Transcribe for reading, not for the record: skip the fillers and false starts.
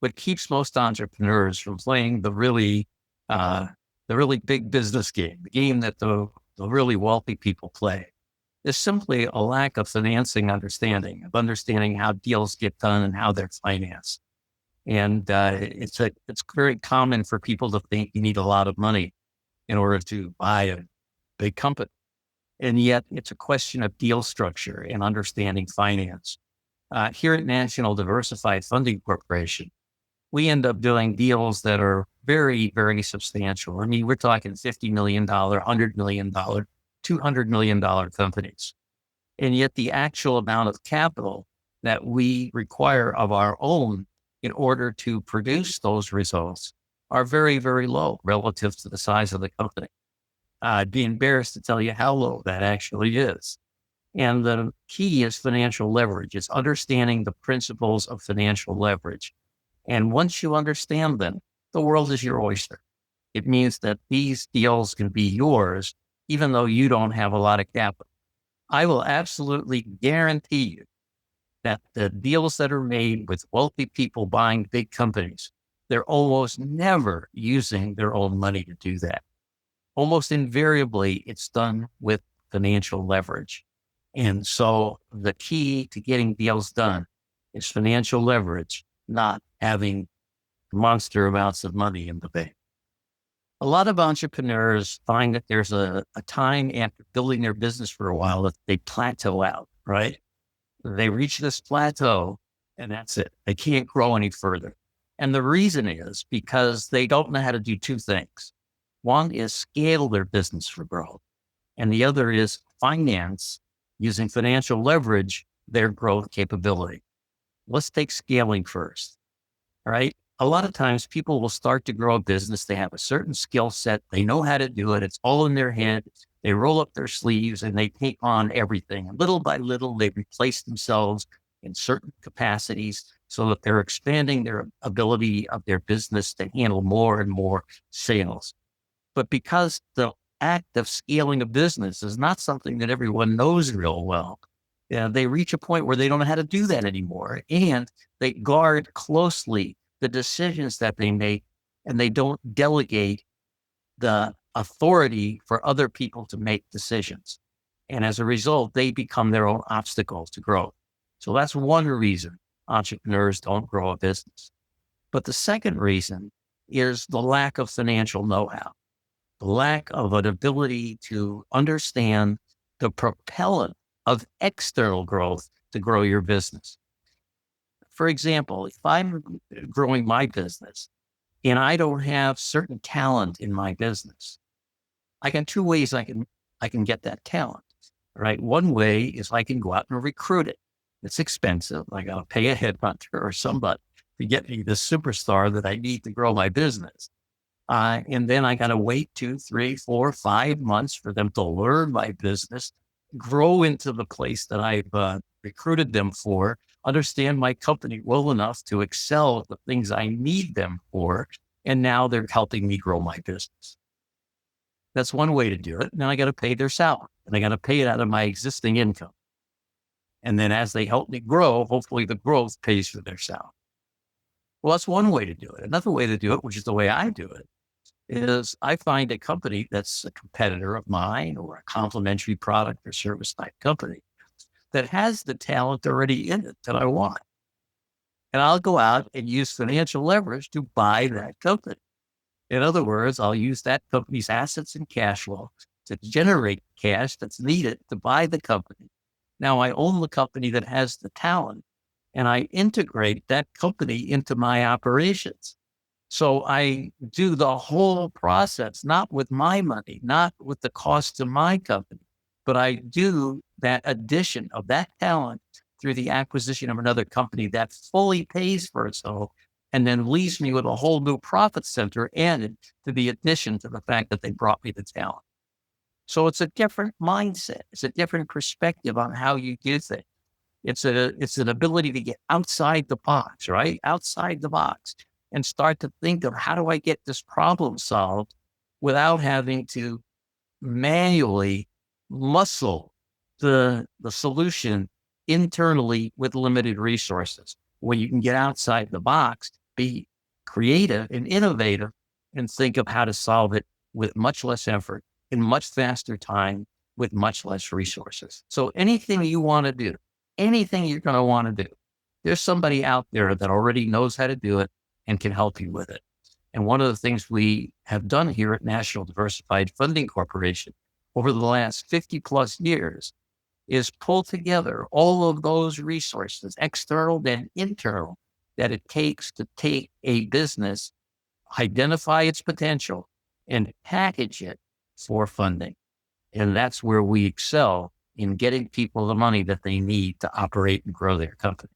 what keeps most entrepreneurs from playing uh, the really big business game, the game that the really wealthy people play, is simply a lack of financing understanding, of understanding how deals get done and how they're financed. And it's very common for people to think you need a lot of money in order to buy a big company. And yet it's a question of deal structure and understanding finance. Here at National Diversified Funding Corporation, we end up doing deals that are very, very substantial. I mean, we're talking $50 million, $100 million, $200 million companies. And yet the actual amount of capital that we require of our own in order to produce those results are very, very low relative to the size of the company. I'd be embarrassed to tell you how low that actually is. And the key is financial leverage. It's understanding the principles of financial leverage. And once you understand them, the world is your oyster. It means that these deals can be yours, even though you don't have a lot of capital. I will absolutely guarantee you that the deals that are made with wealthy people buying big companies, they're almost never using their own money to do that. Almost invariably, it's done with financial leverage. And so the key to getting deals done is financial leverage, not having monster amounts of money in the bank. A lot of entrepreneurs find that there's a time after building their business for a while that they plateau out, right? They reach this plateau and that's it. They can't grow any further. And the reason is because they don't know how to do two things. One is scale their business for growth, and the other is finance using financial leverage their growth capability. Let's take scaling first, all right? A lot of times people will start to grow a business. They have a certain skill set. They know how to do it. It's all in their head. They roll up their sleeves and they take on everything. And little by little, they replace themselves in certain capacities so that they're expanding their ability of their business to handle more and more sales. But because the act of scaling a business is not something that everyone knows real well, they reach a point where they don't know how to do that anymore. And they guard closely the decisions that they make, and they don't delegate the authority for other people to make decisions. And as a result, they become their own obstacles to growth. So that's one reason entrepreneurs don't grow a business. But the second reason is the lack of financial know-how, the lack of an ability to understand the propellant of external growth to grow your business. For example, if I'm growing my business and I don't have certain talent in my business, I got two ways I can get that talent, right? One way is I can go out and recruit it. It's expensive. I got to pay a headhunter or somebody to get me the superstar that I need to grow my business. And then I got to wait 2, 3, 4, 5 months for them to learn my business, grow into the place that I've recruited them for, understand my company well enough to excel at the things I need them for. And now they're helping me grow my business. That's one way to do it. Now I got to pay their salary and I got to pay it out of my existing income. And then as they help me grow, hopefully the growth pays for their salary. Well, that's one way to do it. Another way to do it, which is the way I do it, is I find a company that's a competitor of mine or a complementary product or service type company that has the talent already in it that I want. And I'll go out and use financial leverage to buy that company. In other words, I'll use that company's assets and cash flow to generate cash that's needed to buy the company. Now I own the company that has the talent, and I integrate that company into my operations. So I do the whole process, not with my money, not with the cost to my company, but I do that addition of that talent through the acquisition of another company that fully pays for itself and then leaves me with a whole new profit center added to the addition to the fact that they brought me the talent. So it's a different mindset. It's a different perspective on how you do things. It's an ability to get outside the box, right? Outside the box and start to think of how do I get this problem solved without having to manually muscle the solution internally with limited resources. When you can get outside the box be creative and innovative and think of how to solve it with much less effort in much faster time with much less resources. So anything you want to do, anything you're going to want to do, there's somebody out there that already knows how to do it and can help you with it. And one of the things we have done here at National Diversified Funding Corporation over the last 50 plus years is pull together all of those resources, external and internal, that it takes to take a business, identify its potential, and package it for funding. And that's where we excel in getting people the money that they need to operate and grow their company.